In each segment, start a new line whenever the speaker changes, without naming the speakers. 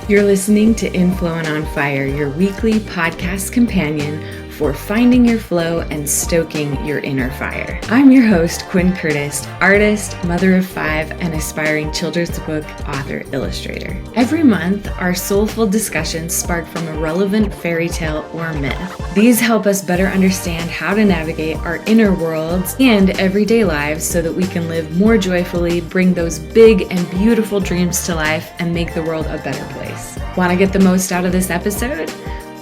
You're listening to Inflow and On Fire, your weekly podcast companion for finding your flow and stoking your inner fire. I'm your host, Quinn Curtis, artist, mother of 5, and aspiring children's book author illustrator. Every month, our soulful discussions spark from a relevant fairy tale or myth. These help us better understand how to navigate our inner worlds and everyday lives so that we can live more joyfully, bring those big and beautiful dreams to life, and make the world a better place. Want to get the most out of this episode?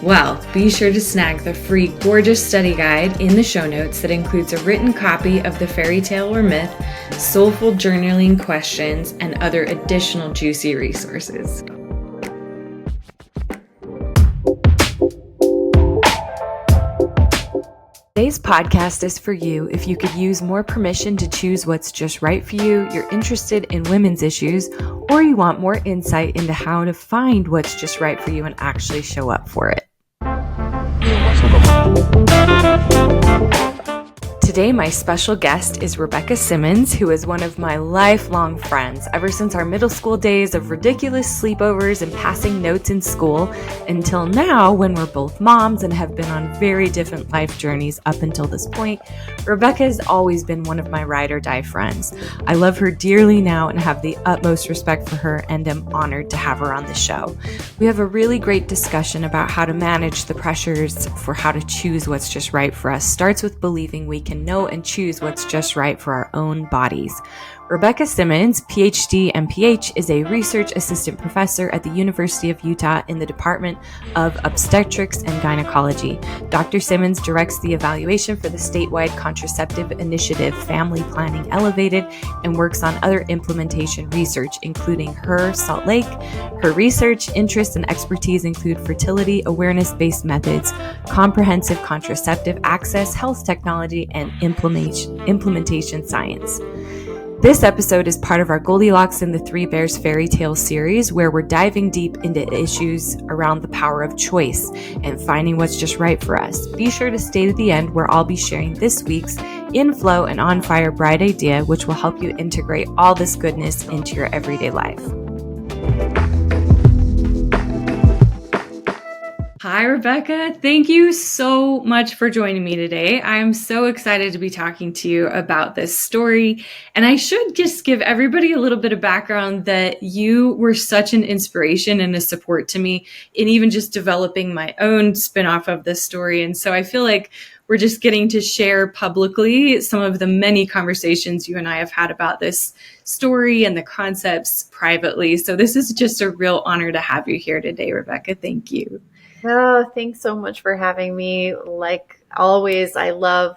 Well, be sure to snag the free gorgeous study guide in the show notes that includes a written copy of the fairy tale or myth, soulful journaling questions, and other additional juicy resources. Today's podcast is for you if you could use more permission to choose what's just right for you, you're interested in women's issues, or you want more insight into how to find what's just right for you and actually show up for it. Today, my special guest is Rebecca Simmons, who is one of my lifelong friends ever since our middle school days of ridiculous sleepovers and passing notes in school until now when we're both moms and have been on very different life journeys up until this point. Rebecca has always been one of my ride or die friends. I love her dearly now and have the utmost respect for her and am honored to have her on the show. We have a really great discussion about how to manage the pressures for how to choose what's just right for us. Starts with believing we can know and choose what's just right for our own bodies. Rebecca Simmons, PhD, MPH, is a research assistant professor at the University of Utah in the Department of Obstetrics and Gynecology. Dr. Simmons directs the evaluation for the statewide contraceptive initiative Family Planning Elevated and works on other implementation research, including her Salt Lake. Her research interests and expertise include fertility awareness-based methods, comprehensive contraceptive access, health technology, and implementation science. This episode is part of our Goldilocks and the Three Bears fairy tale series, where we're diving deep into issues around the power of choice and finding what's just right for us. Be sure to stay to the end, where I'll be sharing this week's Inflow and On Fire Bride idea, which will help you integrate all this goodness into your everyday life. Hi, Rebecca. Thank you so much for joining me today. I'm so excited to be talking to you about this story. And I should just give everybody a little bit of background that you were such an inspiration and a support to me in even just developing my own spinoff of this story. And so I feel like we're just getting to share publicly some of the many conversations you and I have had about this story and the concepts privately. So this is just a real honor to have you here today, Rebecca. Thank you.
Oh, thanks so much for having me. Like always, I love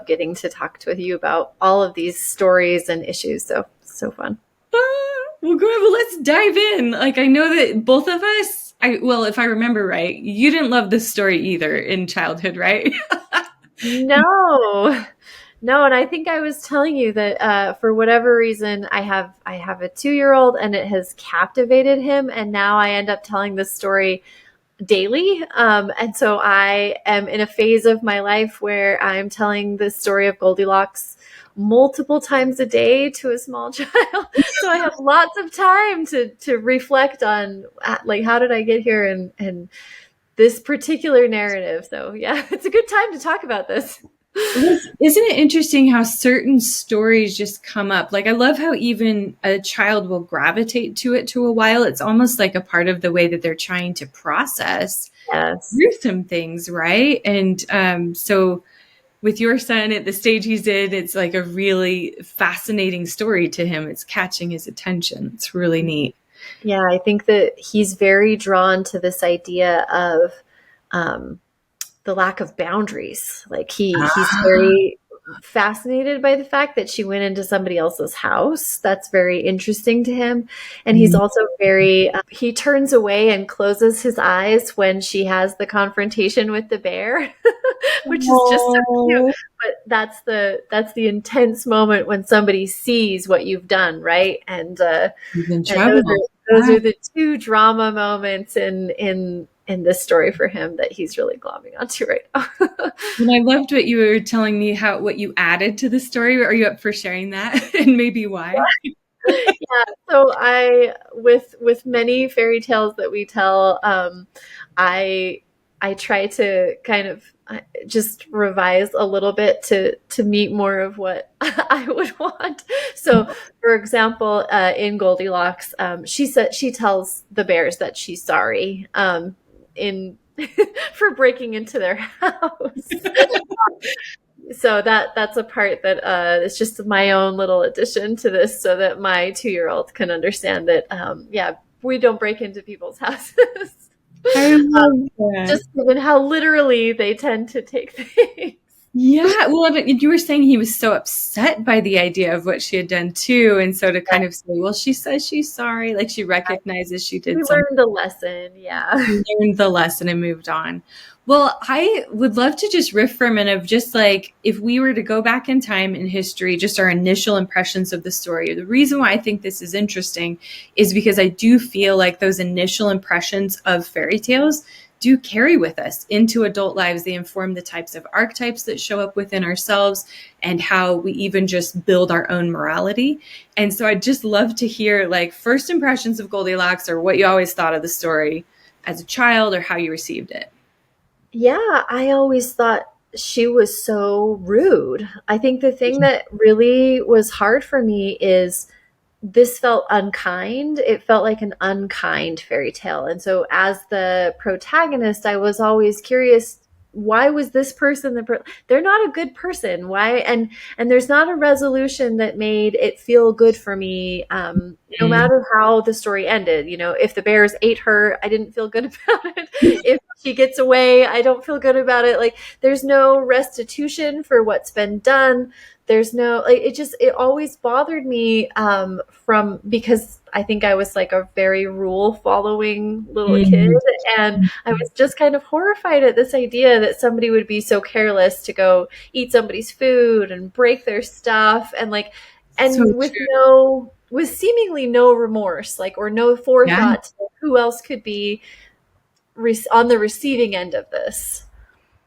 getting to talk with you about all of these stories and issues. So fun.
Well, good. Well, let's dive in. Like, I know that both of us, if I remember right, you didn't love this story either in childhood, right?
No. And I think I was telling you that for whatever reason, I have a 2-year-old and it has captivated him. And now I end up telling this story daily. And so I am in a phase of my life where I'm telling the story of Goldilocks multiple times a day to a small child. So I have lots of time to reflect on, like, how did I get here and this particular narrative. So yeah, it's a good time to talk about this.
Isn't it interesting how certain stories just come up? Like, I love how even a child will gravitate to it to a while. It's almost like a part of the way that they're trying to process through some things, right? And so with your son at the stage he's in, it's like a really fascinating story to him. It's catching his attention. It's really neat.
Yeah, I think that he's very drawn to this idea of the lack of boundaries. Like he's very fascinated by the fact that she went into somebody else's house. That's very interesting to him. And he's also very, he turns away and closes his eyes when she has the confrontation with the bear, which is just so cute. But that's the intense moment when somebody sees what you've done, right? And those are the two drama moments in this story for him that he's really glomming onto right now.
And I loved what you were telling me, what you added to the story. Are you up for sharing that and maybe why?
Yeah, so with many fairy tales that we tell, I I try to kind of just revise a little bit to meet more of what I would want. So, for example, in Goldilocks, she tells the bears that she's sorry, in for breaking into their house. So that's a part that is just my own little addition to this, so that my 2-year-old can understand that, yeah, we don't break into people's houses.
I love that.
Just given how literally they tend to take things.
Yeah, well, you were saying he was so upset by the idea of what she had done too, and so to kind of say, well, she says she's sorry, like she recognizes she
We
did something,
learned a lesson, yeah.
learned the lesson and moved on. Well, I would love to just riff for a minute of just like if we were to go back in time in history, just our initial impressions of the story. The reason why I think this is interesting is because I do feel like those initial impressions of fairy tales do carry with us into adult lives. They inform the types of archetypes that show up within ourselves and how we even just build our own morality. And so I'd just love to hear like first impressions of Goldilocks, or what you always thought of the story as a child, or how you received it.
Yeah, I always thought she was so rude. I think the thing that really was hard for me is this felt unkind. It felt like an unkind fairy tale. And so as the protagonist, I was always curious, why was this person they're not a good person. Why? And there's not a resolution that made it feel good for me. No matter how the story ended, if the bears ate her, I didn't feel good about it. If she gets away, I don't feel good about it. Like, there's no restitution for what's been done. There's no, like, it always bothered me, because I think I was like a very rule following little kid, and I was just kind of horrified at this idea that somebody would be so careless to go eat somebody's food and break their stuff, and like,
So
and with seemingly no remorse, like, or no
yeah.
forethought to who else could be on the receiving end of this.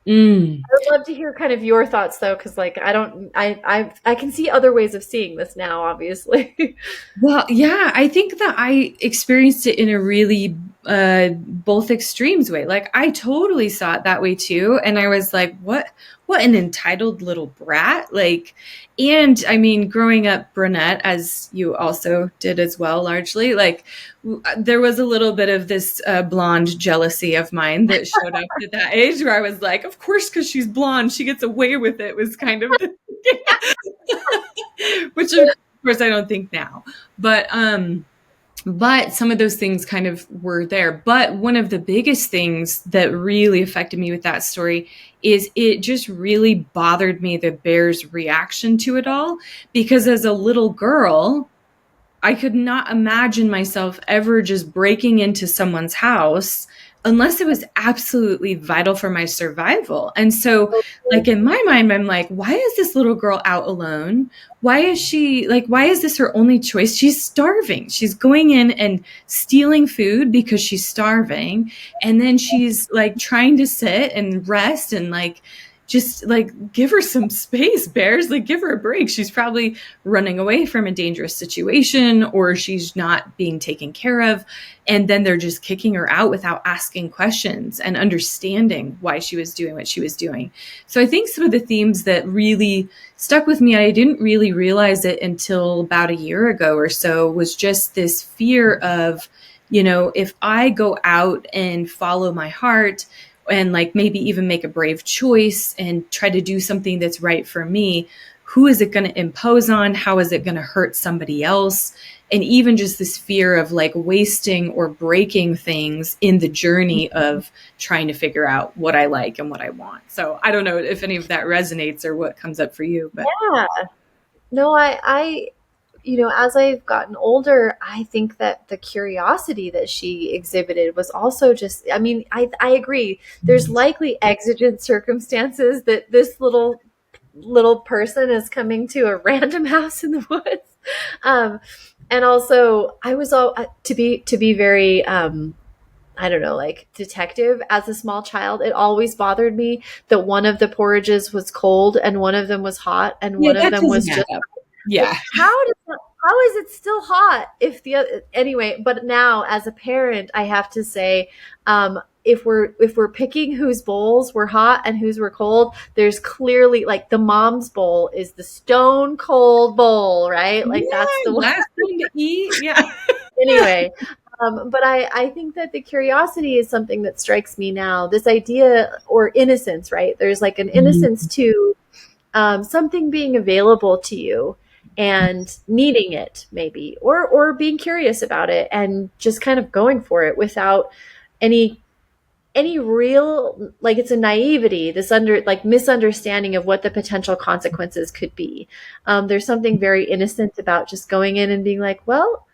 Mm.
I would love to hear kind of your thoughts, though, because like I can see other ways of seeing this now, obviously.
Well, yeah, I think that I experienced it in a really both extremes way. Like I totally saw it that way too, and I was like, what an entitled little brat. Like, and I mean, growing up brunette, as you also did as well, largely, like there was a little bit of this blonde jealousy of mine that showed up at that age, where I was like, of course, because she's blonde, she gets away with it, was kind of the which of course I don't think now. But some of those things kind of were there. But one of the biggest things that really affected me with that story is it just really bothered me, the bear's reaction to it all. Because as a little girl, I could not imagine myself ever just breaking into someone's house unless it was absolutely vital for my survival. And so, like, in my mind, I'm like, why is this little girl out alone? Why is this her only choice? She's starving. She's going in and stealing food because she's starving. And then she's like trying to sit and rest and like, just like give her some space, bears, like give her a break. She's probably running away from a dangerous situation, or she's not being taken care of. And then they're just kicking her out without asking questions and understanding why she was doing what she was doing. So I think some of the themes that really stuck with me, I didn't really realize it until about a year ago or so, was just this fear of, if I go out and follow my heart, and like maybe even make a brave choice and try to do something that's right for me, who is it going to impose on? How is it going to hurt somebody else? And even just this fear of like wasting or breaking things in the journey of trying to figure out what I like and what I want. So I don't know if any of that resonates or what comes up for you, but
Yeah. No, I as I've gotten older, I think that the curiosity that she exhibited was also just, I mean, I agree. There's likely exigent circumstances that this little person is coming to a random house in the woods. And also I was all to be very, I don't know, like detective as a small child. It always bothered me that one of the porridges was cold and one of them was hot and
yeah,
one of
that
them was
doesn't add
just
up. Yeah.
how does that how is it still hot if the other, anyway, but now as a parent, I have to say, if we're picking whose bowls were hot and whose were cold, there's clearly like the mom's bowl is the stone cold bowl, right? Like that's the
Yeah,
one.
last thing to eat. Yeah.
Anyway, but I think that the curiosity is something that strikes me now. This idea or innocence, right? There's like an innocence to something being available to you and needing it maybe, or being curious about it and just kind of going for it without any real, like, it's a naivety, this under like misunderstanding of what the potential consequences could be. There's something very innocent about just going in and being like, well,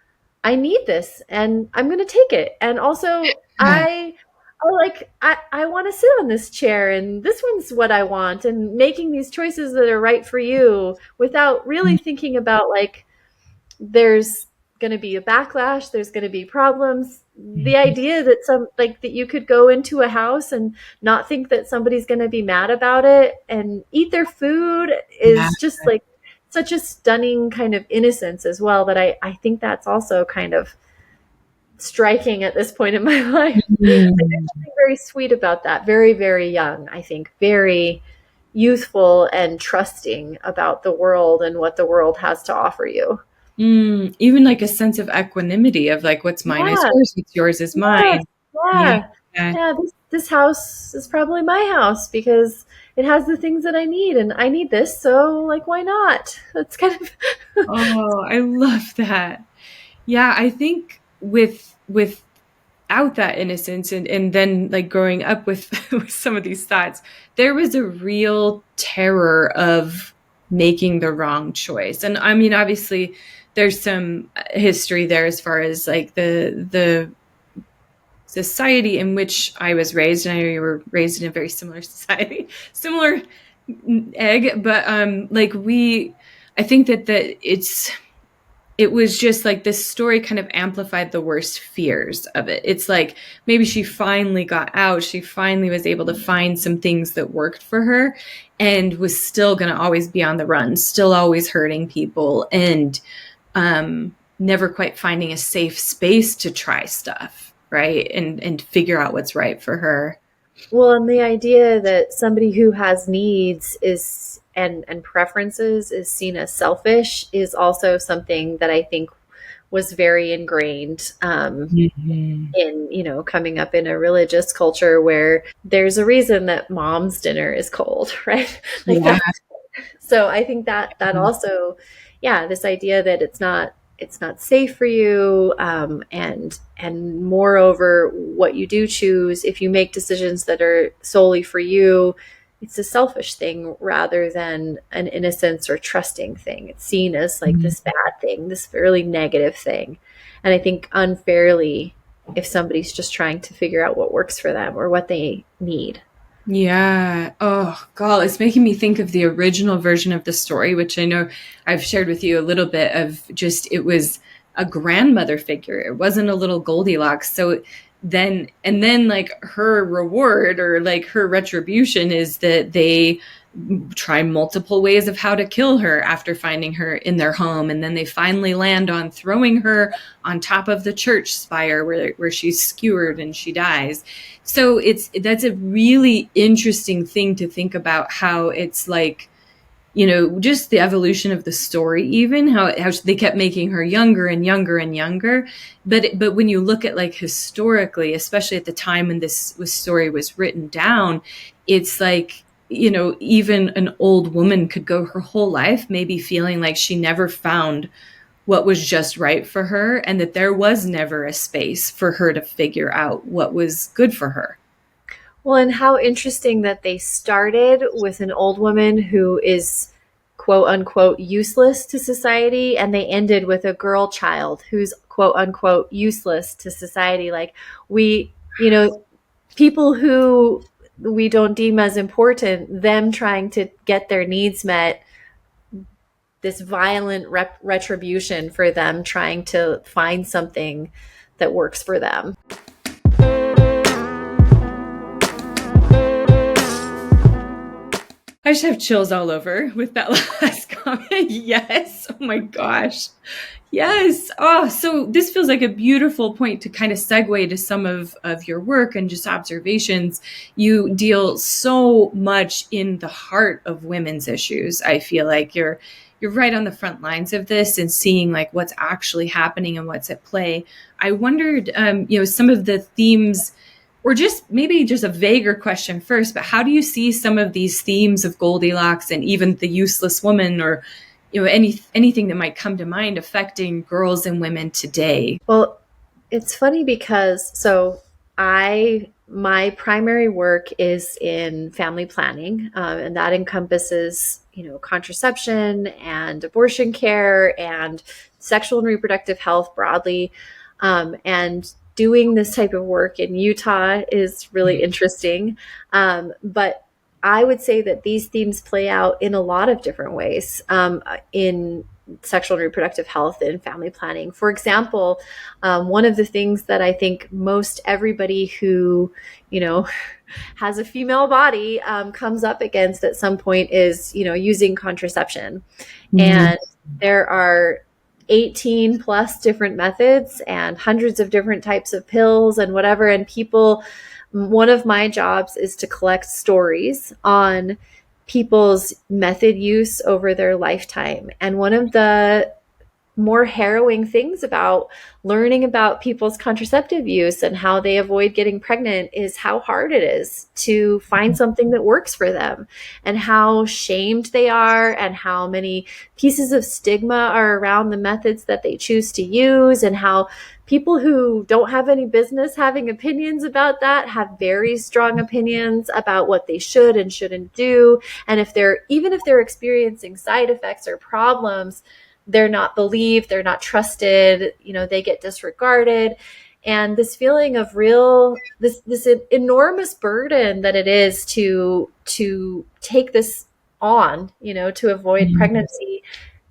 I need this and I'm going to take it. And also I want to sit on this chair and this one's what I want, and making these choices that are right for you without really thinking about like there's going to be a backlash, there's going to be problems. The idea that that you could go into a house and not think that somebody's going to be mad about it and eat their food
Yeah.
is just like such a stunning kind of innocence as well, that I think that's also kind of striking at this point in my life. Like, there's something very sweet about that. Very, very young, I think. Very youthful and trusting about the world and what the world has to offer you.
Even like a sense of equanimity of like, what's mine is
Yeah.
yours, what's yours is mine. Yeah.
Yeah. This house is probably my house because it has the things that I need, and I need this, so like, why not? That's kind of
Oh, I love that. Yeah, I think without that innocence and then like growing up with, with some of these thoughts, there was a real terror of making the wrong choice. And I mean, obviously there's some history there as far as like the society in which I was raised, and I know you were raised in a very similar society, similar egg, but like I think that it was just like this story kind of amplified the worst fears of it. It's like maybe she finally got out, she finally was able to find some things that worked for her, and was still going to always be on the run, still always hurting people, and never quite finding a safe space to try stuff, right? And figure out what's right for her.
well, and the idea that somebody who has needs is and preferences is seen as selfish is also something that I think was very ingrained in, coming up in a religious culture where there's a reason that mom's dinner is cold, right? Like
Yeah.
so I think that also, yeah, this idea that it's not safe for you, and moreover, what you do choose, if you make decisions that are solely for you, it's a selfish thing rather than an innocence or trusting thing. It's seen as like this bad thing, this really negative thing. And I think unfairly, if somebody's just trying to figure out what works for them or what they need.
Yeah. Oh, God, it's making me think of the original version of the story, which I know I've shared with you a little bit of. Just, it was a grandmother figure. It wasn't a little Goldilocks. So then like her reward or like her retribution is that they try multiple ways of how to kill her after finding her in their home. And then they finally land on throwing her on top of the church spire where she's skewered and she dies. So that's a really interesting thing to think about, how it's like, just the evolution of the story, even how they kept making her younger and younger and younger. But when you look at like historically, especially at the time when this story was written down, it's like, even an old woman could go her whole life maybe feeling like she never found what was just right for her, and that there was never a space for her to figure out what was good for her.
Well, and how interesting that they started with an old woman who is quote unquote useless to society, and they ended with a girl child who's quote unquote useless to society. Like, people who we don't deem as important, them trying to get their needs met, this violent retribution for them trying to find something that works for them.
I just have chills all over with that last comment. Yes. Oh my gosh. Yes. Oh, so this feels like a beautiful point to kind of segue to some of your work and just observations. You deal so much in the heart of women's issues. I feel like you're right on the front lines of this and seeing like what's actually happening and what's at play. I wondered, some of the themes, or just maybe just a vaguer question first, but how do you see some of these themes of Goldilocks and even the useless woman, or anything that might come to mind affecting girls and women today?
Well, it's funny because my primary work is in family planning, and that encompasses, contraception and abortion care and sexual and reproductive health broadly. And doing this type of work in Utah is really interesting. But I would say that these themes play out in a lot of different ways, in sexual and reproductive health and family planning. For example, one of the things that I think most everybody who, has a female body comes up against at some point is, using contraception. And there are 18 plus different methods and hundreds of different types of pills and whatever. And one of my jobs is to collect stories on people's method use over their lifetime. And one of the more harrowing things about learning about people's contraceptive use and how they avoid getting pregnant is how hard it is to find something that works for them, and how shamed they are, and how many pieces of stigma are around the methods that they choose to use, and how people who don't have any business having opinions about that have very strong opinions about what they should and shouldn't do. And even if they're experiencing side effects or problems, they're not believed, they're not trusted, they get disregarded. And this feeling of this enormous burden that it is to take this on, to avoid pregnancy.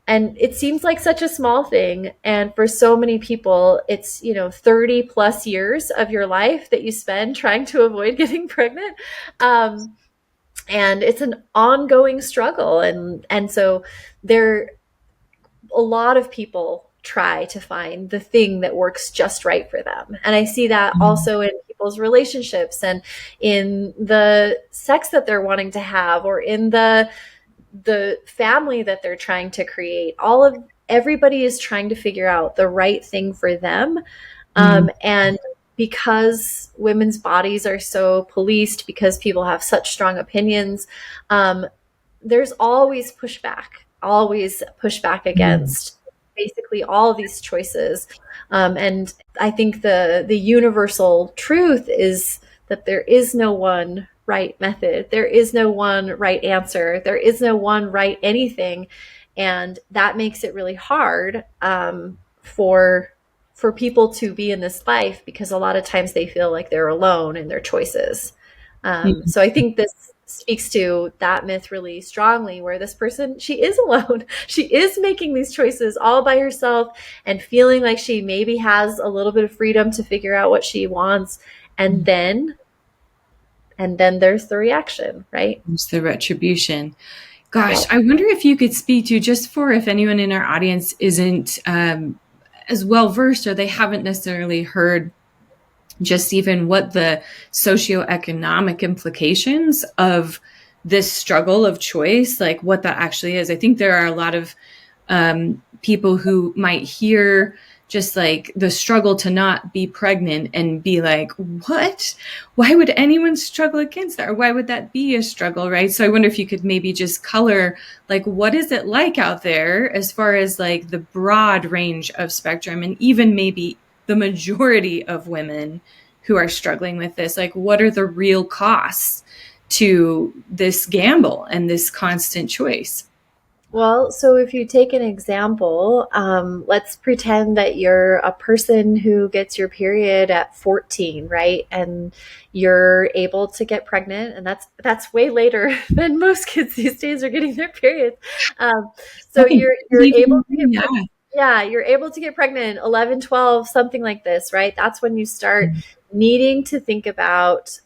And it seems like such a small thing. And for so many people, it's, 30 plus years of your life that you spend trying to avoid getting pregnant. And it's an ongoing struggle. And so a lot of people try to find the thing that works just right for them. And I see that also in people's relationships and in the sex that they're wanting to have, or in the family that they're trying to create. Everybody is trying to figure out the right thing for them. And because women's bodies are so policed, because people have such strong opinions, there's always pushback against basically all of these choices. And I think the universal truth is that there is no one right method. There is no one right answer. There is no one right anything. And that makes it really hard for people to be in this life, because a lot of times they feel like they're alone in their choices. So I think this speaks to that myth really strongly, where this person, she is alone. She is making these choices all by herself and feeling like she maybe has a little bit of freedom to figure out what she wants. And then there's the reaction, right?
There's the retribution. Gosh, I wonder if you could speak to, just for if anyone in our audience isn't as well versed, or they haven't necessarily heard just even what the socioeconomic implications of this struggle of choice, like what that actually is. I think there are a lot of people who might hear just like the struggle to not be pregnant and be like, what? Why would anyone struggle against that? Or why would that be a struggle, right? So I wonder if you could maybe just color, like, what is it like out there as far as like the broad range of spectrum, and even maybe the majority of women who are struggling with this? Like, what are the real costs to this gamble and this constant choice?
Well, so if you take an example, let's pretend that you're a person who gets your period at 14, right? And you're able to get pregnant, and that's way later than most kids these days are getting their periods. So you're able to get pregnant. Yeah, you're able to get pregnant 11, 12, something like this, right? That's when you start needing to think about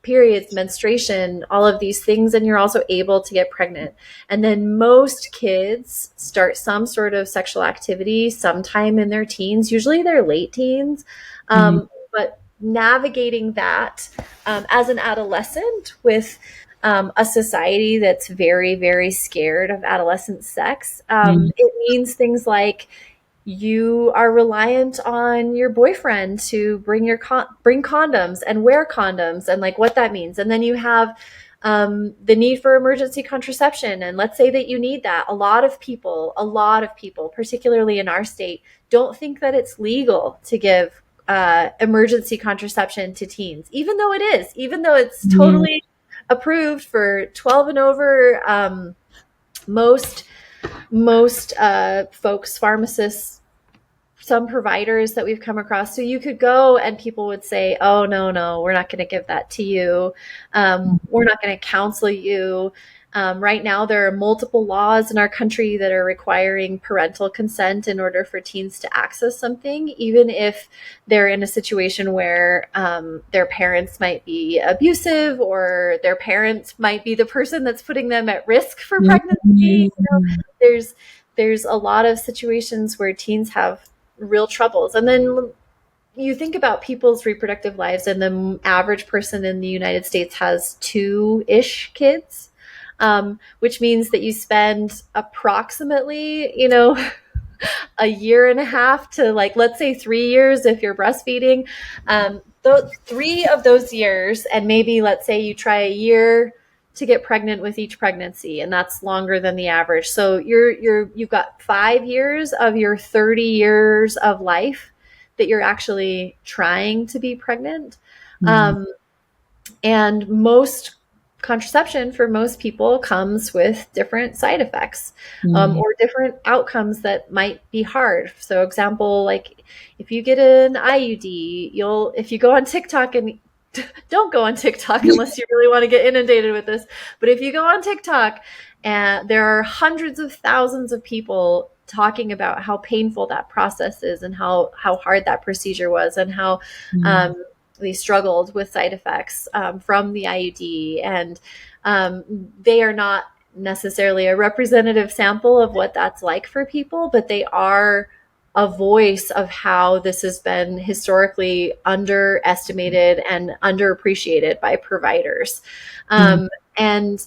periods, menstruation, all of these things, and you're also able to get pregnant. And then most kids start some sort of sexual activity sometime in their teens, usually their late teens. But navigating that as an adolescent with a society that's very, very scared of adolescent sex, it means things like you are reliant on your boyfriend to bring condoms and wear condoms and like what that means. And then you have the need for emergency contraception. And let's say that you need that. A lot of people, particularly in our state, don't think that it's legal to give emergency contraception to teens, even though it's totally approved for 12 and over. Most folks, pharmacists, some providers that we've come across. So you could go and people would say, oh, no, we're not going to give that to you. We're not going to counsel you. Right now, there are multiple laws in our country that are requiring parental consent in order for teens to access something, even if they're in a situation where their parents might be abusive or their parents might be the person that's putting them at risk for pregnancy. There's a lot of situations where teens have real troubles. And then you think about people's reproductive lives, and the average person in the United States has 2-ish kids, which means that you spend approximately, a year and a half to let's say 3 years if you're breastfeeding. 3 of those years, and maybe let's say you try a year to get pregnant with each pregnancy, and that's longer than the average. So you've got 5 years of your 30 years of life that you're actually trying to be pregnant. And most contraception for most people comes with different side effects, or different outcomes that might be hard. So example, like if you get an IUD, if you go on TikTok, and don't go on TikTok unless you really want to get inundated with this. But if you go on TikTok, and there are hundreds of thousands of people talking about how painful that process is and how hard that procedure was, and how they struggled with side effects from the IUD. And they are not necessarily a representative sample of what that's like for people, but they are a voice of how this has been historically underestimated and underappreciated by providers. And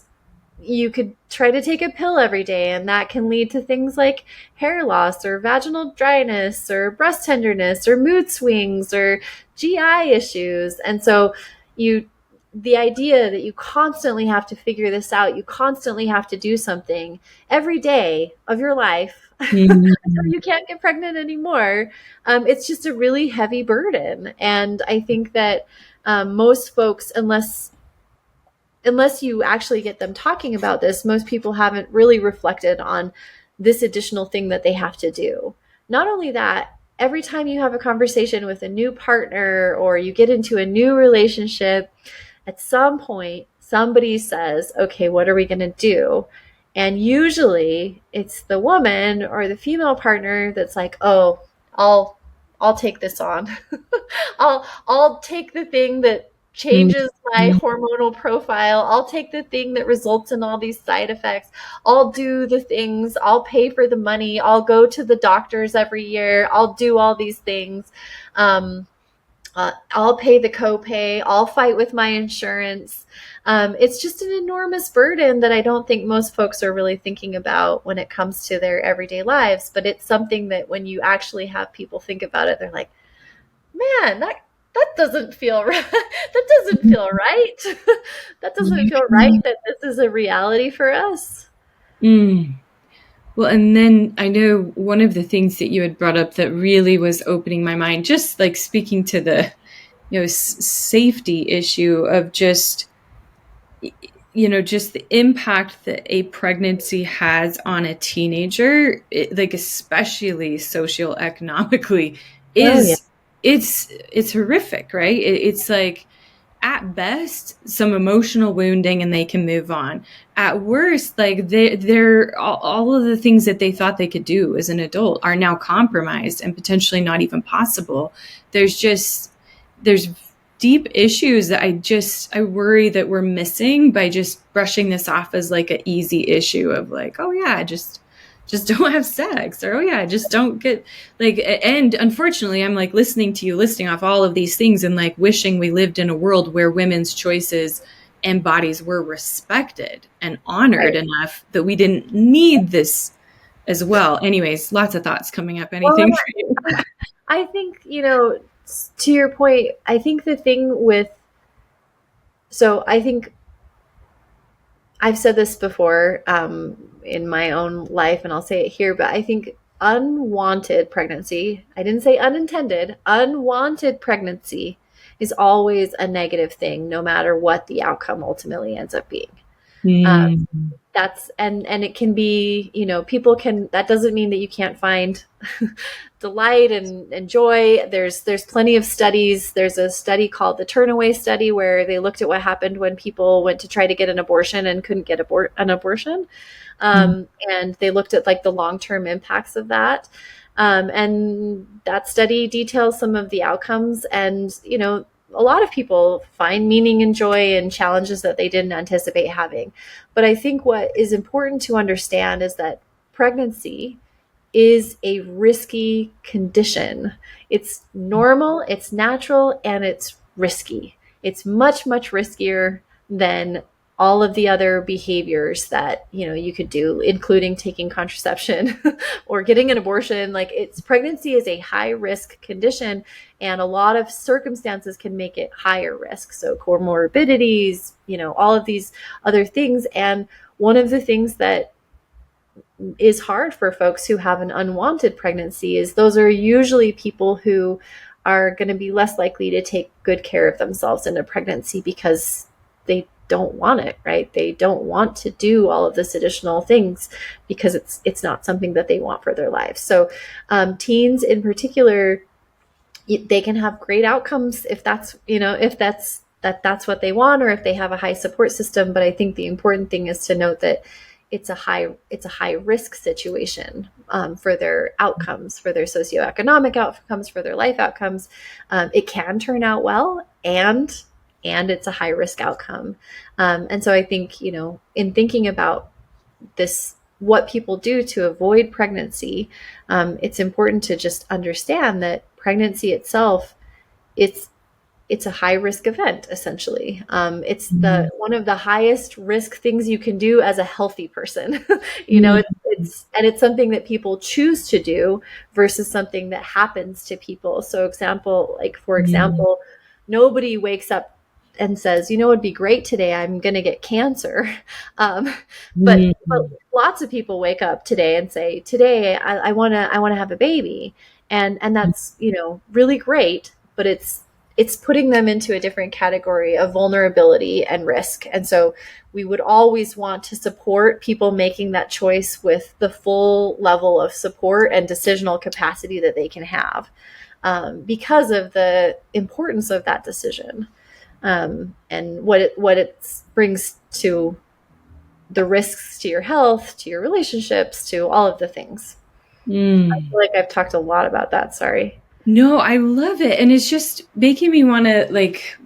you could try to take a pill every day, and that can lead to things like hair loss or vaginal dryness or breast tenderness or mood swings or GI issues. And so the idea that you constantly have to figure this out, you constantly have to do something every day of your life until you can't get pregnant anymore, it's just a really heavy burden. And I think that most folks, unless you actually get them talking about this, most people haven't really reflected on this additional thing that they have to do. Not only that, every time you have a conversation with a new partner or you get into a new relationship, at some point, somebody says, okay, what are we going to do? And usually it's the woman or the female partner that's like, oh, I'll take this on. I'll take the thing that changes my hormonal profile. I'll take the thing that results in all these side effects. I'll do the things. I'll pay for the money. I'll go to the doctors every year. I'll do all these things. I'll pay the copay. I'll fight with my insurance. It's just an enormous burden that I don't think most folks are really thinking about when it comes to their everyday lives. But it's something that when you actually have people think about it, they're like, man, that doesn't feel right. That doesn't feel right. That doesn't feel right that this is a reality for us.
Well, and then I know one of the things that you had brought up that really was opening my mind, just like speaking to the, safety issue of just, just the impact that a pregnancy has on a teenager, especially socioeconomically, it's horrific, right? It's like, at best, some emotional wounding and they can move on. At worst, they're all of the things that they thought they could do as an adult are now compromised and potentially not even possible. There's deep issues that I worry that we're missing by just brushing this off as like an easy issue of like, oh yeah, just don't have sex, or oh yeah, just don't get like. And unfortunately, I'm like listening to you listing off all of these things and like wishing we lived in a world where women's choices and bodies were respected and honored enough that we didn't need this as well. Anyways, lots of thoughts coming up. Anything for you?
I think, to your point, I think the thing with, so I think I've said this before in my own life, and I'll say it here, but I think unwanted pregnancy, I didn't say unintended, unwanted pregnancy is always a negative thing, no matter what the outcome ultimately ends up being. That's and it can be, people can, that doesn't mean that you can't find delight and joy. There's plenty of studies. There's a study called the Turnaway study where they looked at what happened when people went to try to get an abortion and couldn't get an abortion. And they looked at like the long-term impacts of that. And that study details some of the outcomes, and, a lot of people find meaning and joy in challenges that they didn't anticipate having. But I think what is important to understand is that pregnancy is a risky condition. It's normal, it's natural, and it's risky. It's much, much riskier than all of the other behaviors that, you could do, including taking contraception or getting an abortion. Like, pregnancy is a high risk condition, and a lot of circumstances can make it higher risk. So comorbidities, all of these other things. And one of the things that is hard for folks who have an unwanted pregnancy is those are usually people who are going to be less likely to take good care of themselves in a pregnancy because they don't want it, right? They don't want to do all of this additional things because it's not something that they want for their lives. So teens in particular, they can have great outcomes if that's what they want, or if they have a high support system. But I think the important thing is to note that it's a high risk situation for their outcomes, for their socioeconomic outcomes, for their life outcomes. It can turn out well, and it's a high risk outcome. And so I think, in thinking about this, what people do to avoid pregnancy, it's important to just understand that pregnancy itself, it's a high risk event, essentially. It's one of the highest risk things you can do as a healthy person. It's something that people choose to do versus something that happens to people. So for example, nobody wakes up and says, it'd be great today, I'm going to get cancer. But lots of people wake up today and say, today I want to have a baby. And that's, really great, but it's putting them into a different category of vulnerability and risk. And so we would always want to support people making that choice with the full level of support and decisional capacity that they can have, because of the importance of that decision. And what it brings to the risks to your health, to your relationships, to all of the things. I feel like I've talked a lot about that. Sorry.
No, I love it. And it's just making me want to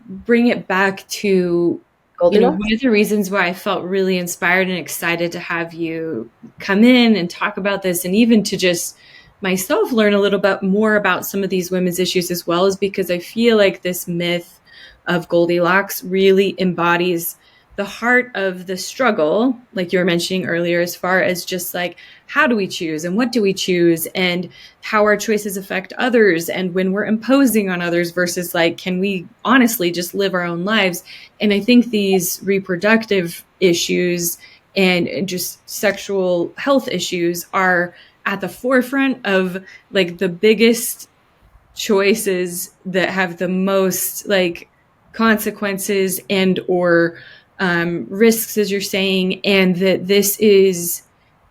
bring it back to,
Goldilocks?
one of the reasons why I felt really inspired and excited to have you come in and talk about this, and even to just myself learn a little bit more about some of these women's issues as well, is because I feel like this myth of Goldilocks really embodies the heart of the struggle, like you were mentioning earlier, as far as just how do we choose and what do we choose and how our choices affect others, and when we're imposing on others versus can we honestly just live our own lives. And I think these reproductive issues and just sexual health issues are at the forefront of the biggest choices that have the most consequences and or risks, as you're saying, and that this is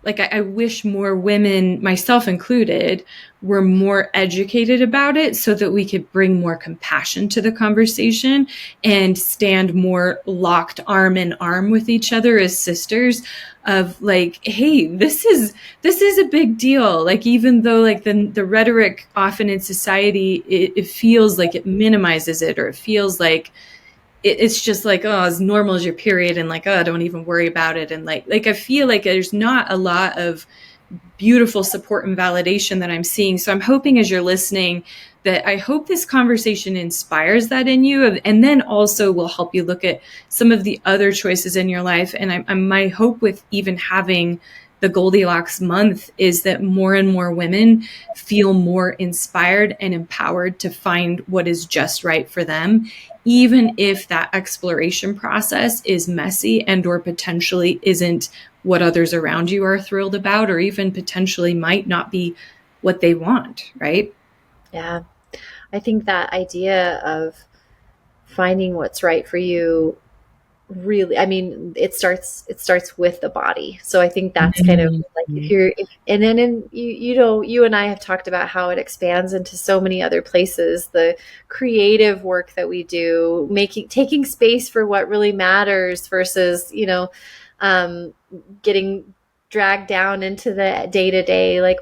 like I wish more women, myself included, were more educated about it so that we could bring more compassion to the conversation and stand more locked arm in arm with each other as sisters of like, hey, this is a big deal. Like, even though like the rhetoric often in society, it feels like it minimizes it, or it feels like it's just like, oh, as normal as your period, and like, oh, don't even worry about it. And like I feel like there's not a lot of beautiful support and validation that I'm seeing. So I'm hoping, as you're listening, that I hope this conversation inspires that in you, and then also will help you look at some of the other choices in your life. And my hope with even having the Goldilocks month is that more and more women feel more inspired and empowered to find what is just right for them, even if that exploration process is messy and or potentially isn't what others around you are thrilled about, or even potentially might not be what they want, right?
Yeah. I think that idea of finding what's right for you, really, I mean, it starts with the body. So I think that's kind of like, and then you know, you and I have talked about how it expands into so many other places, the creative work that we do, taking space for what really matters versus, you know, getting dragged down into the day to day. Like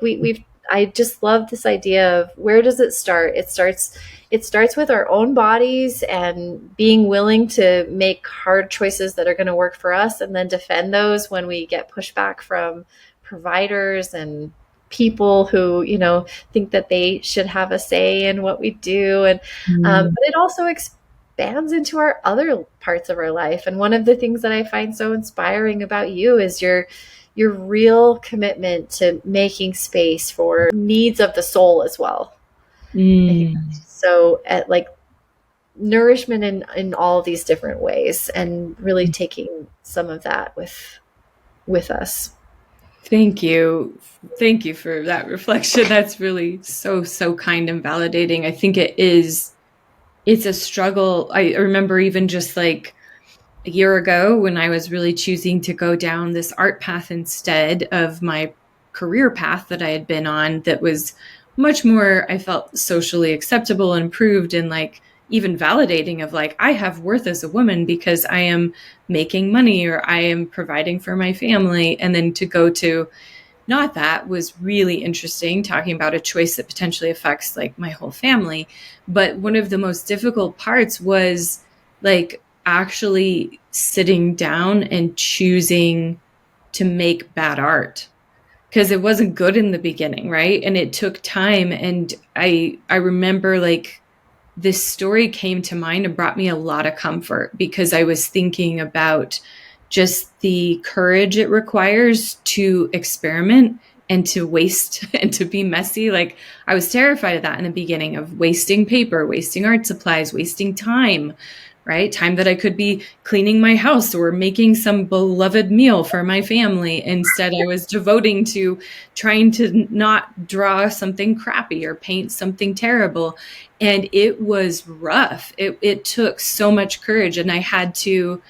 I just love this idea of, where does it start? It starts with our own bodies and being willing to make hard choices that are going to work for us, and then defend those when we get pushback from providers and people who, you know, think that they should have a say in what we do. And but it also expands into our other parts of our life. And one of the things that I find so inspiring about you is your real commitment to making space for needs of the soul as well. I think so, at like nourishment in all these different ways, and really taking some of that with us.
Thank you. Thank you for that reflection. That's really so kind and validating. I think it's a struggle. I remember even just like a year ago when I was really choosing to go down this art path instead of my career path that I had been on, that was much more, I felt, socially acceptable and approved, and like even validating of like, I have worth as a woman because I am making money or I am providing for my family. And then to go to not that was really interesting, talking about a choice that potentially affects like my whole family. But one of the most difficult parts was like actually sitting down and choosing to make bad art, because it wasn't good in the beginning, right? And it took time. And I remember like this story came to mind and brought me a lot of comfort, because I was thinking about just the courage it requires to experiment and to waste and to be messy. Like, I was terrified of that in the beginning, of wasting paper, wasting art supplies, wasting time, right? Time that I could be cleaning my house or making some beloved meal for my family. Instead, I was devoting to trying to not draw something crappy or paint something terrible. And it was rough. It took so much courage. And I had to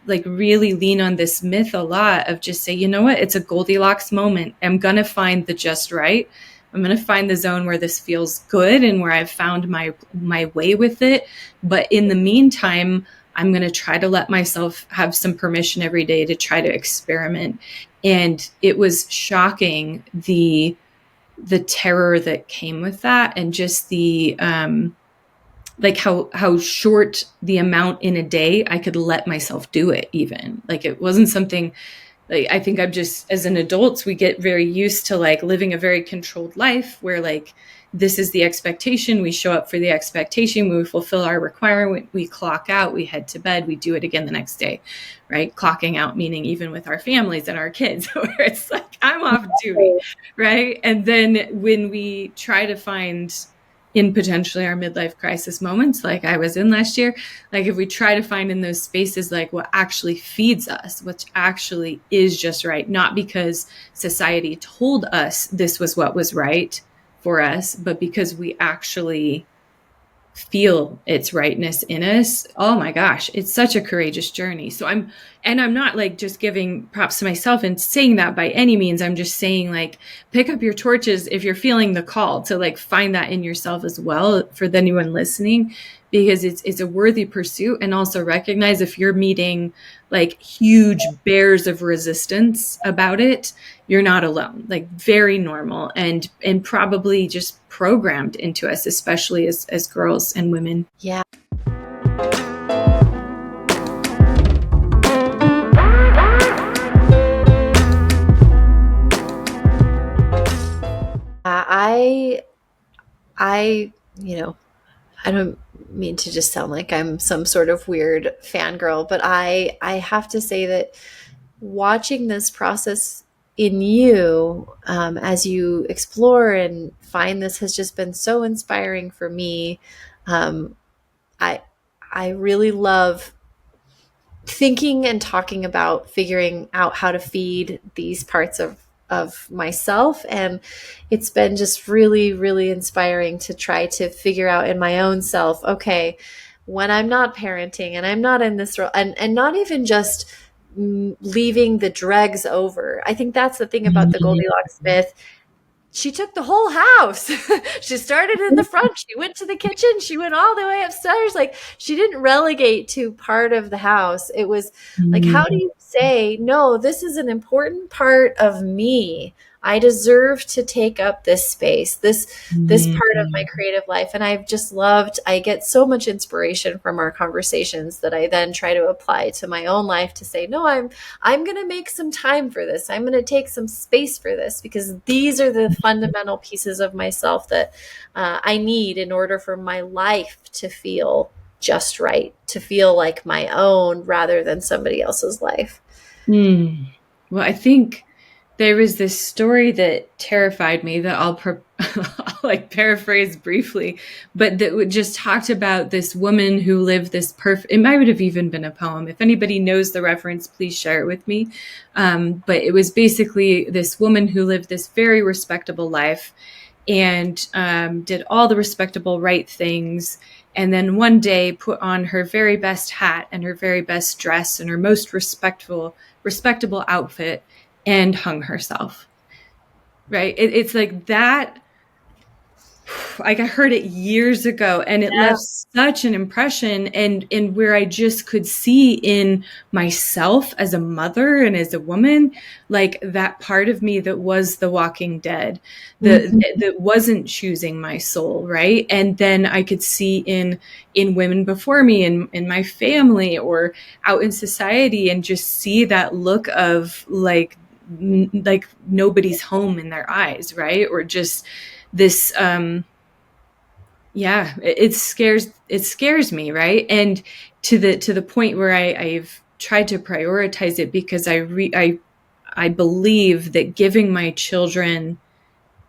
like really lean on this myth a lot of just say, you know what, it's a Goldilocks moment. I'm going to find the just right. I'm going to find the zone where this feels good and where I've found my way with it. But in the meantime, I'm going to try to let myself have some permission every day to try to experiment. And it was shocking, the terror that came with that, and just the like how short the amount in a day I could let myself do it. Even like, it wasn't something like, I think I'm just, as an adult, we get very used to like living a very controlled life where like, this is the expectation. We show up for the expectation. We fulfill our requirement. We clock out, we head to bed, we do it again the next day, right? Clocking out, meaning even with our families and our kids, where it's like, I'm off duty, right? And then when we try to find, in potentially our midlife crisis moments like I was in last year, like if we try to find in those spaces like what actually feeds us, what actually is just right, not because society told us this was what was right for us, but because we actually feel its rightness in us. Oh my gosh, it's such a courageous journey. So I'm not like just giving props to myself and saying that by any means. I'm just saying, like, pick up your torches if you're feeling the call to like find that in yourself as well, for anyone listening, because it's a worthy pursuit. And also recognize if you're meeting like huge bears of resistance about it, you're not alone. Like, very normal and probably just programmed into us, especially as girls and women.
Yeah. I, you know, I don't mean to just sound like I'm some sort of weird fangirl, but I have to say that watching this process in you, as you explore and find this, has just been so inspiring for me. I really love thinking and talking about figuring out how to feed these parts of myself. And it's been just really, really inspiring to try to figure out in my own self, okay, when I'm not parenting and I'm not in this role, and not even just leaving the dregs over. I think that's the thing about the Goldilocks myth. She took the whole house. She started in the front. She went to the kitchen. She went all the way upstairs. Like, she didn't relegate to part of the house. It was like, how do you say, no, this is an important part of me. I deserve to take up this space, this part of my creative life. And I've just loved, I get so much inspiration from our conversations that I then try to apply to my own life to say, no, I'm going to make some time for this. I'm going to take some space for this, because these are the fundamental pieces of myself that I need in order for my life to feel just right, to feel like my own rather than somebody else's life.
Well, I think there was this story that terrified me that I'll like paraphrase briefly, but that just talked about this woman who lived this perfect, it might have even been a poem. If anybody knows the reference, please share it with me. But it was basically this woman who lived this very respectable life and did all the respectable right things. And then one day put on her very best hat and her very best dress and her most respectable outfit and hung herself. Right? It's like that. Like, I heard it years ago and it left such an impression, and where I just could see in myself as a mother and as a woman, like that part of me that was the walking dead, that wasn't choosing my soul. Right. And then I could see in women before me and in my family or out in society, and just see that look of like nobody's home in their eyes. Right. Or just this, it scares me. Right. And to the point where I've tried to prioritize it, because I believe that giving my children,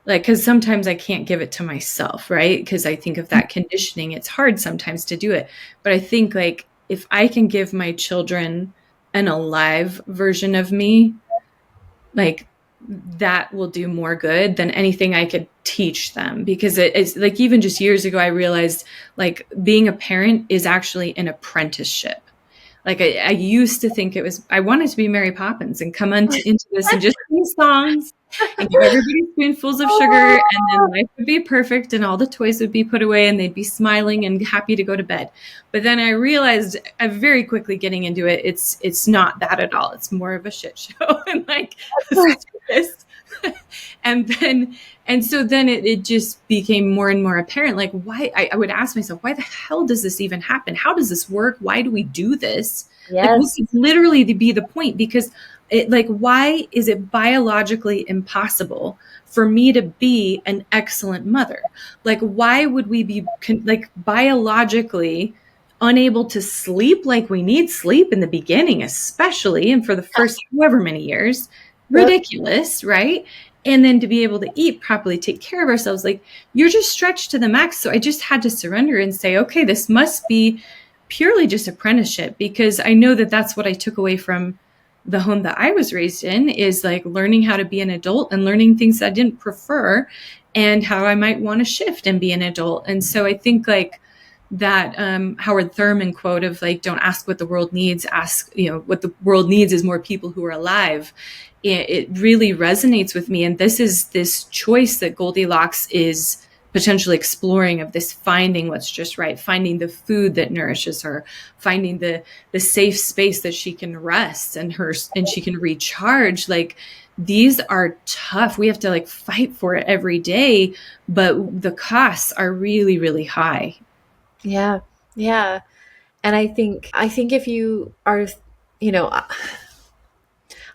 like, cause sometimes I can't give it to myself. Right. Cause I think of that conditioning, it's hard sometimes to do it. But I think, like, if I can give my children an alive version of me, like, that will do more good than anything I could teach them. Because it's like, even just years ago, I realized, like, being a parent is actually an apprenticeship. Like, I used to think I wanted to be Mary Poppins and come into this and just sing songs and give everybody spoonfuls of sugar, and then life would be perfect and all the toys would be put away and they'd be smiling and happy to go to bed. But then I realized, very quickly getting into it, it's not that at all. It's more of a shit show and like this. And so then it just became more and more apparent, like, why I would ask myself, why the hell does this even happen? How does this work? Why do we do this?
Yes.
Like, what could literally be the point? Because why is it biologically impossible for me to be an excellent mother? Like, why would we be biologically unable to sleep like we need sleep in the beginning, especially, and for the first however many years? Ridiculous, right? And then to be able to eat properly, take care of ourselves, like, you're just stretched to the max. So I just had to surrender and say, okay, this must be purely just apprenticeship, because I know that that's what I took away from the home that I was raised in, is like learning how to be an adult and learning things I didn't prefer and how I might want to shift and be an adult. And so I think, like, that Howard Thurman quote of like, don't ask what the world needs, ask, what the world needs is more people who are alive. It really resonates with me. And this choice that Goldilocks is potentially exploring, of this finding what's just right, finding the food that nourishes her, finding the safe space that she can rest and she can recharge. Like, these are tough. We have to like fight for it every day, but the costs are really, really high.
Yeah. Yeah. And I think if you are, you know,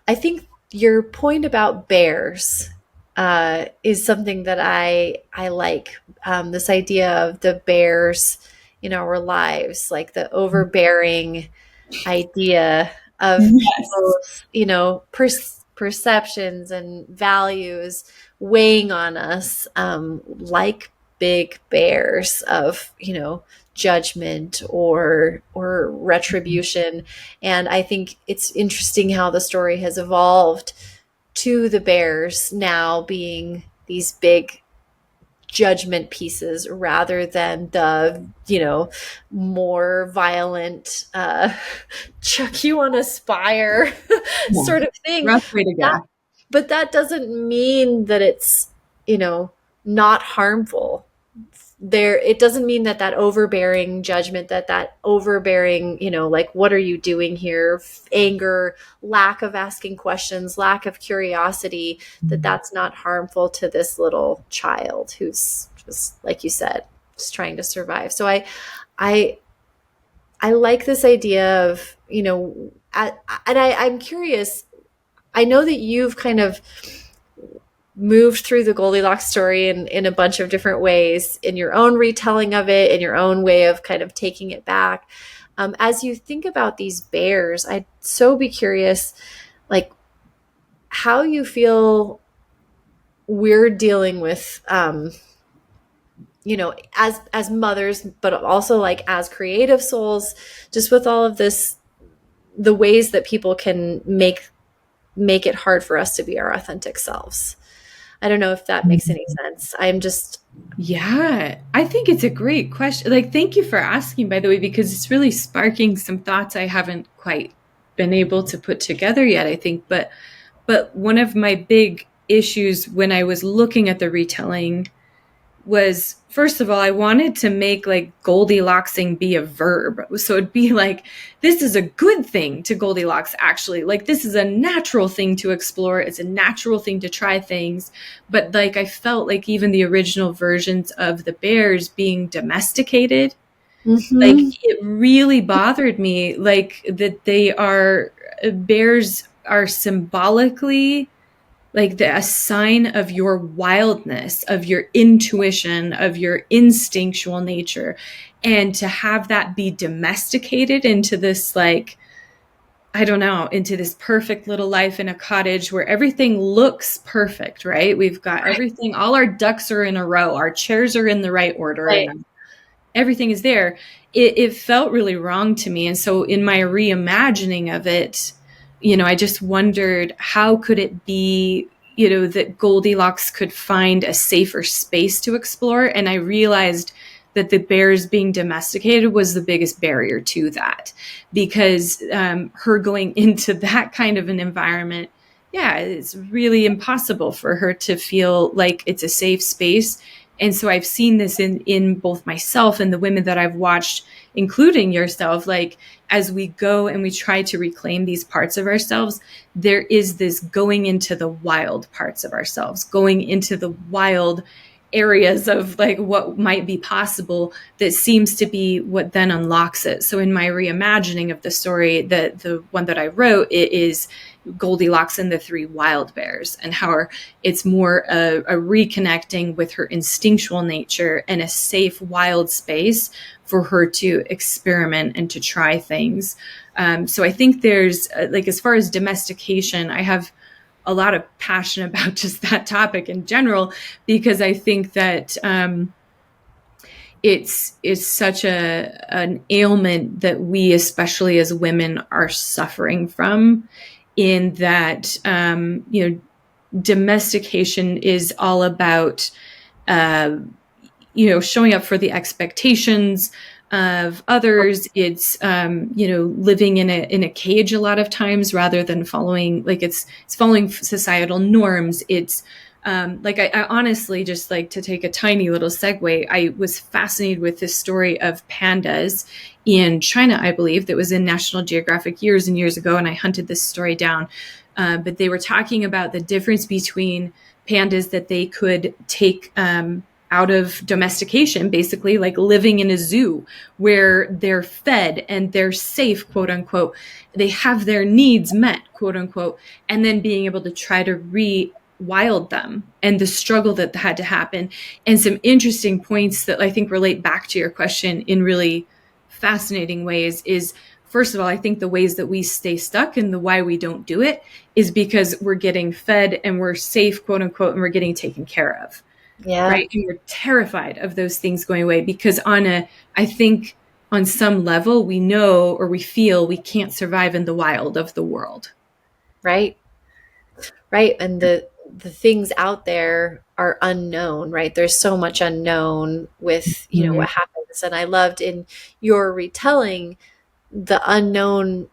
I think your point about bears is something that I like. This idea of the bears in our lives, like the overbearing idea of
Yes.
people's, perceptions and values weighing on us, like big bears of, judgment or retribution. And I think it's interesting how the story has evolved to the bears now being these big judgment pieces rather than the, more violent, chuck you on a spire
Yeah.
sort of thing.
Rough way to
That,
go.
but that doesn't mean that it's, not harmful. It doesn't mean that overbearing judgment, that overbearing, like, what are you doing here, anger, lack of asking questions, lack of curiosity, that's not harmful to this little child who's just, like you said, just trying to survive. So I like this idea of, I'm curious. I know that you've kind of moved through the Goldilocks story in a bunch of different ways, in your own retelling of it, in your own way of kind of taking it back. As you think about these bears, I'd so be curious, like, how you feel we're dealing with, as mothers, but also like as creative souls, just with all of this, the ways that people can make it hard for us to be our authentic selves. I don't know if that makes any sense.
Yeah, I think it's a great question. Like, thank you for asking, by the way, because it's really sparking some thoughts I haven't quite been able to put together yet, I think. But one of my big issues when I was looking at the retelling was, first of all, I wanted to make like Goldilocksing be a verb. So it'd be like, this is a good thing to Goldilocks, actually. Like, this is a natural thing to explore. It's a natural thing to try things. But like, I felt like even the original versions of the bears being domesticated, like, it really bothered me, like, that bears are symbolically like a sign of your wildness, of your intuition, of your instinctual nature. And to have that be domesticated into this, like, I don't know, into this perfect little life in a cottage where everything looks perfect, right? We've got everything, all our ducks are in a row, our chairs are in the right order,
Right.
and everything is there. It felt really wrong to me. And so in my reimagining of it, I just wondered, how could it be, that Goldilocks could find a safer space to explore? And I realized that the bears being domesticated was the biggest barrier to that, because her going into that kind of an environment, yeah, it's really impossible for her to feel like it's a safe space. And so I've seen this in both myself and the women that I've watched, including yourself, like, as we go and we try to reclaim these parts of ourselves, there is this going into the wild parts of ourselves, going into the wild areas of like what might be possible, that seems to be what then unlocks it. So in my reimagining of the story, the one that I wrote, it is Goldilocks and the Three Wild Bears, and how it's more a reconnecting with her instinctual nature and a safe wild space for her to experiment and to try things. So I think there's like, as far as domestication, I have a lot of passion about just that topic in general, because I think that it's such an ailment that we, especially as women, are suffering from, in that domestication is all about showing up for the expectations, of others. It's living in a cage a lot of times rather than following, like it's following societal norms. It's I honestly, just like to take a tiny little segue, I was fascinated with this story of pandas in China, I believe, that was in National Geographic years and years ago, and I hunted this story down. But they were talking about the difference between pandas that they could take out of domestication, basically like living in a zoo where they're fed and they're safe, quote unquote. They have their needs met, quote unquote, and then being able to try to rewild them and the struggle that had to happen. And some interesting points that I think relate back to your question in really fascinating ways is, first of all, I think the ways that we stay stuck and the why we don't do it is because we're getting fed and we're safe, quote unquote, and we're getting taken care of.
Yeah.
Right. And we're terrified of those things going away because I think on some level we know or we feel we can't survive in the wild of the world.
Right. Right. And the things out there are unknown, right? There's so much unknown with, what happens. And I loved in your retelling the unknown,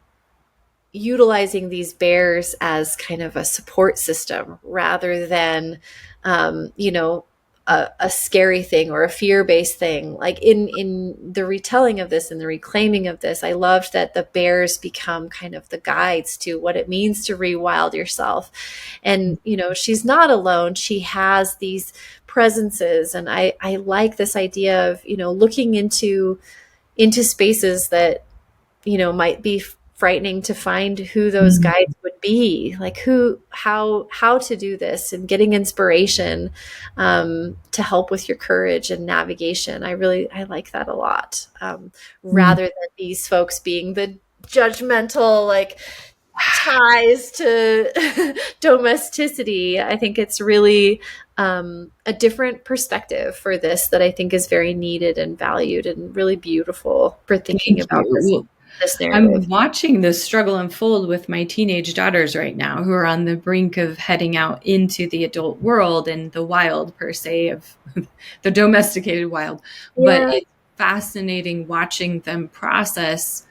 utilizing these bears as kind of a support system rather than, a scary thing or a fear-based thing. Like in the retelling of this and the reclaiming of this, I loved that the bears become kind of the guides to what it means to rewild yourself. And, she's not alone. She has these presences. And I like this idea of, looking into spaces that, might be frightening to find who those guides would be, like how to do this, and getting inspiration to help with your courage and navigation. I like that a lot. Rather than these folks being the judgmental, like ties to domesticity. I think it's really a different perspective for this that I think is very needed and valued and really beautiful for thinking about this narrative.
I'm watching this struggle unfold with my teenage daughters right now, who are on the brink of heading out into the adult world and the wild, per se, of the domesticated wild. Yeah. But it's fascinating watching them process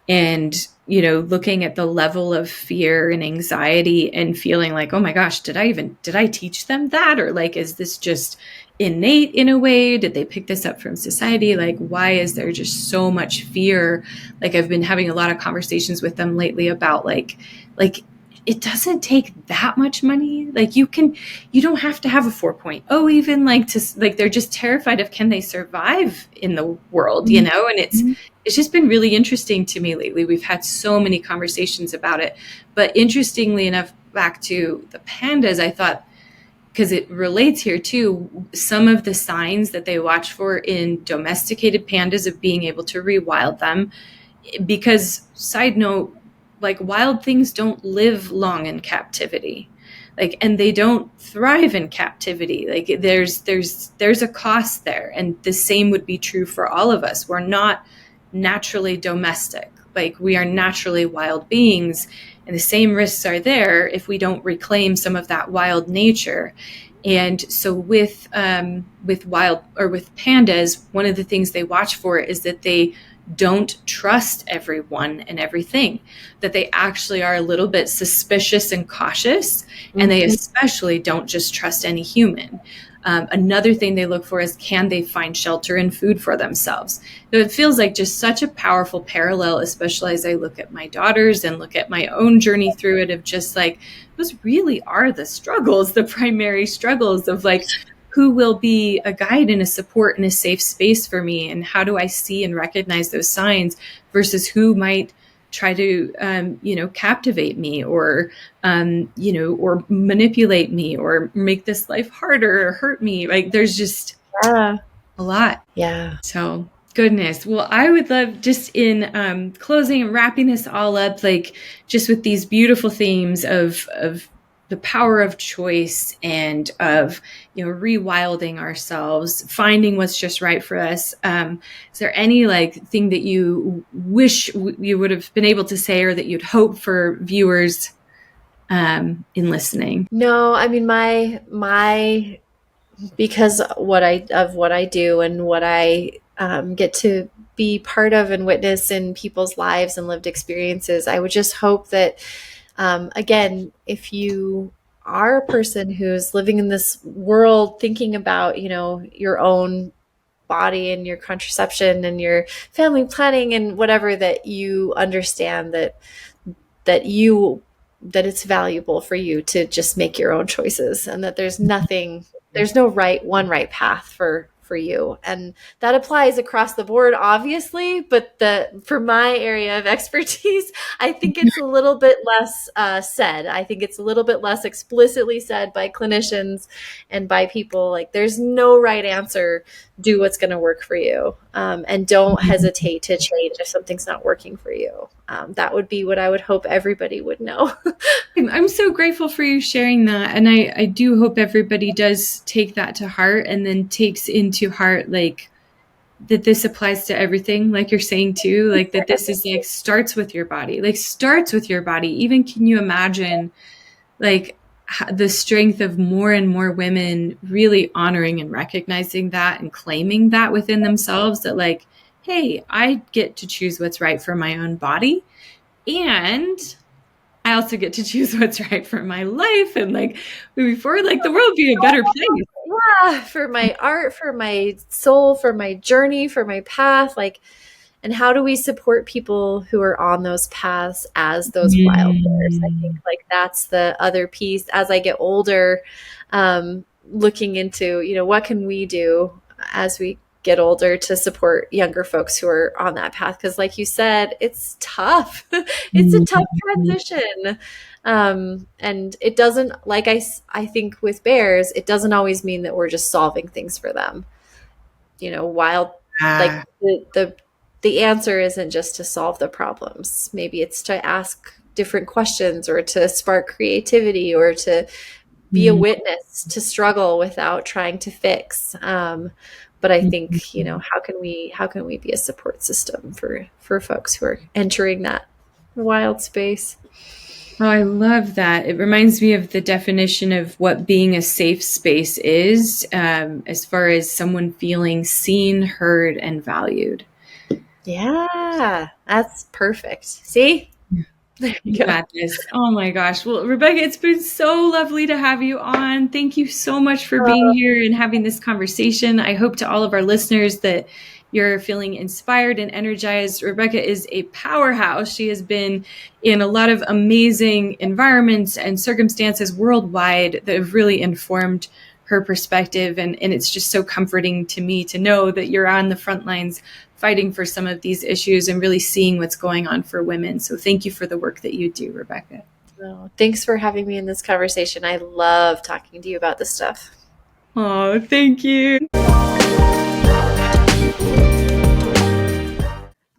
and, looking at the level of fear and anxiety and feeling like, oh my gosh, did I teach them that? Or like, is this just innate in a way? Did they pick this up from society? Like, why is there just so much fear? Like, I've been having a lot of conversations with them lately about like it doesn't take that much money. Like you don't have to have a 4.0 even, like they're just terrified of, can they survive in the world, and it's just been really interesting to me lately. We've had so many conversations about it, but interestingly enough, back to the pandas, I thought, because it relates here too, some of the signs that they watch for in domesticated pandas of being able to rewild them, because side note, like wild things don't live long in captivity, and they don't thrive in captivity. Like there's a cost there. And the same would be true for all of us. We're not naturally domestic. Like we are naturally wild beings, and the same risks are there if we don't reclaim some of that wild nature. And so with pandas, one of the things they watch for is that they don't trust everyone and everything, that they actually are a little bit suspicious and cautious, and they especially don't just trust any human. Another thing they look for is, can they find shelter and food for themselves? So it feels like just such a powerful parallel, especially as I look at my daughters and look at my own journey through it, of just like, those really are the struggles, the primary struggles of like, who will be a guide and a support and a safe space for me? And how do I see and recognize those signs versus who might try to, captivate me or manipulate me or make this life harder or hurt me. Like there's just a lot.
Yeah.
So goodness. Well, I would love, just in closing and wrapping this all up, like just with these beautiful themes of the power of choice and of, rewilding ourselves, finding what's just right for us. Is there any thing that you wish you would have been able to say, or that you'd hope for viewers in listening?
No, I mean, because what I do and what I get to be part of and witness in people's lives and lived experiences. I would just hope that, again, if you are a person who's living in this world thinking about, your own body and your contraception and your family planning and whatever, that you understand that it's valuable for you to just make your own choices, and that there's no one right path for you. And that applies across the board, obviously, but for my area of expertise, I think it's a little bit less said. I think it's a little bit less explicitly said by clinicians and by people. Like, there's no right answer. Do what's going to work for you. And don't hesitate to change if something's not working for you. That would be what I would hope everybody would know.
I'm so grateful for you sharing that. And I do hope everybody does take that to heart, and then takes into heart, like, that this applies to everything, like you're saying too, like that this is like starts with your body. Even, can you imagine like the strength of more and more women really honoring and recognizing that and claiming that within themselves, that like, hey, I get to choose what's right for my own body, and I also get to choose what's right for my life, and like moving forward, like the world would be a better place.
Yeah, for my art, for my soul, for my journey, for my path. Like, and how do we support people who are on those paths as those wild bears? I think like that's the other piece as I get older, looking into, what can we do as we get older to support younger folks who are on that path? Because like you said, it's tough. It's a tough transition. And it doesn't, like I think with bears, it doesn't always mean that we're just solving things for them. Like the answer isn't just to solve the problems. Maybe it's to ask different questions, or to spark creativity, or to be a witness to struggle without trying to fix. But I think, how can we be a support system for folks who are entering that wild space?
Oh, I love that. It reminds me of the definition of what being a safe space is, as far as someone feeling seen, heard, and valued.
Yeah, that's perfect. See?
You got this. Oh my gosh. Well, Rebecca, it's been so lovely to have you on. Thank you so much for being here and having this conversation. I hope to all of our listeners that you're feeling inspired and energized. Rebecca is a powerhouse. She has been in a lot of amazing environments and circumstances worldwide that have really informed her perspective. And it's just so comforting to me to know that you're on the front lines fighting for some of these issues and really seeing what's going on for women. So thank you for the work that you do, Rebecca.
Oh, thanks for having me in this conversation. I love talking to you about this stuff.
Oh, thank you.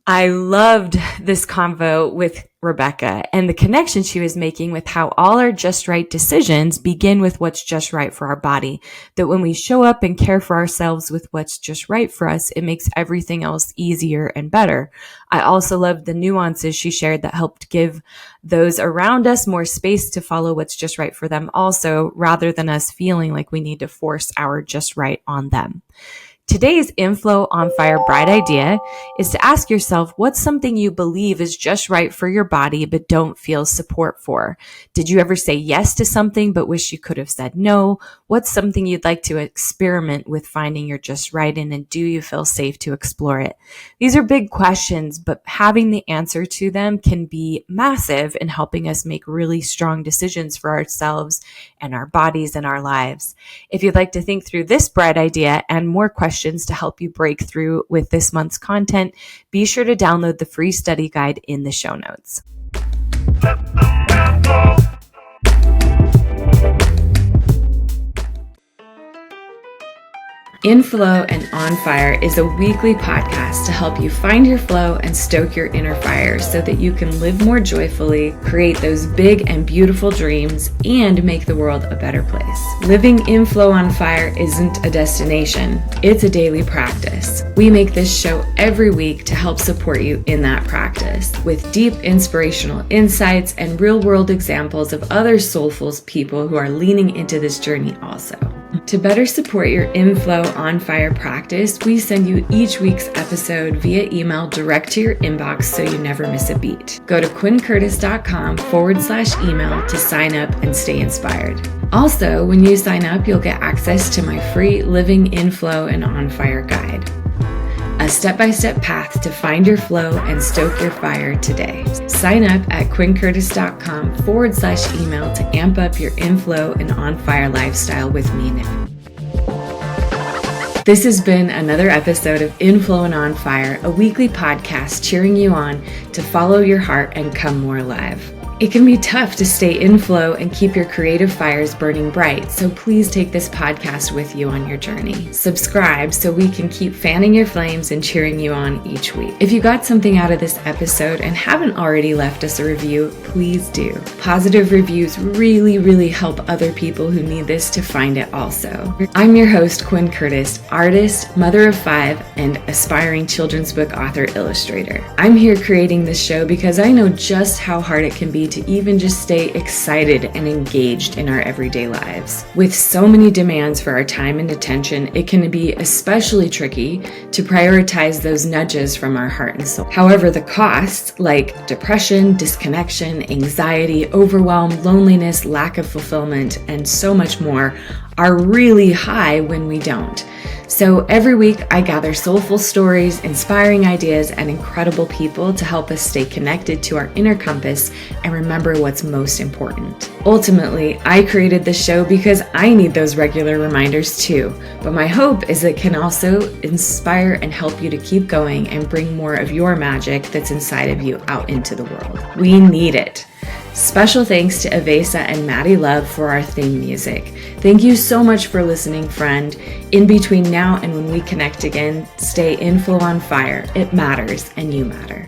I loved this convo with Rebecca and the connection she was making with how all our just right decisions begin with what's just right for our body. That when we show up and care for ourselves with what's just right for us, it makes everything else easier and better. I also loved the nuances she shared that helped give those around us more space to follow what's just right for them also, rather than us feeling like we need to force our just right on them. Today's Inflow on Fire bright idea is to ask yourself, what's something you believe is just right for your body but don't feel support for? Did you ever say yes to something but wish you could have said no? What's something you'd like to experiment with finding your just right in, and do you feel safe to explore it? These are big questions, but having the answer to them can be massive in helping us make really strong decisions for ourselves and our bodies and our lives. If you'd like to think through this bright idea and more questions to help you break through with this month's content, be sure to download the free study guide in the show notes. Inflow and On Fire is a weekly podcast to help you find your flow and stoke your inner fire so that you can live more joyfully, create those big and beautiful dreams, and make the world a better place. Living Inflow on Fire isn't a destination, it's a daily practice. We make this show every week to help support you in that practice with deep inspirational insights and real-world examples of other soulful people who are leaning into this journey also. To better support your inflow on fire practice, we send you each week's episode via email direct to your inbox so you never miss a beat. Go to quinncurtis.com/email to sign up and stay inspired. Also, when you sign up, you'll get access to my free Living in Flow and On Fire guide, a step-by-step path to find your flow and stoke your fire today. Sign up at quinncurtis.com/email to amp up your inflow and on fire lifestyle with me now. This has been another episode of Inflow and On Fire, a weekly podcast cheering you on to follow your heart and come more alive. It can be tough to stay in flow and keep your creative fires burning bright, so please take this podcast with you on your journey. Subscribe so we can keep fanning your flames and cheering you on each week. If you got something out of this episode and haven't already left us a review, please do. Positive reviews really help other people who need this to find it also. I'm your host, Quinn Curtis, artist, mother of 5, and aspiring children's book author illustrator. I'm here creating this show because I know just how hard it can be to even just stay excited and engaged in our everyday lives. With so many demands for our time and attention, it can be especially tricky to prioritize those nudges from our heart and soul. However, the costs like depression, disconnection, anxiety, overwhelm, loneliness, lack of fulfillment, and so much more are really high when we don't. So every week I gather soulful stories, inspiring ideas, and incredible people to help us stay connected to our inner compass and remember what's most important. Ultimately, I created this show because I need those regular reminders too, but my hope is it can also inspire and help you to keep going and bring more of your magic that's inside of you out into the world. We need it. Special thanks to Avesa and Maddie Love for our theme music. Thank you so much for listening, friend. In between now and when we connect again, stay in flow on fire. It matters and you matter.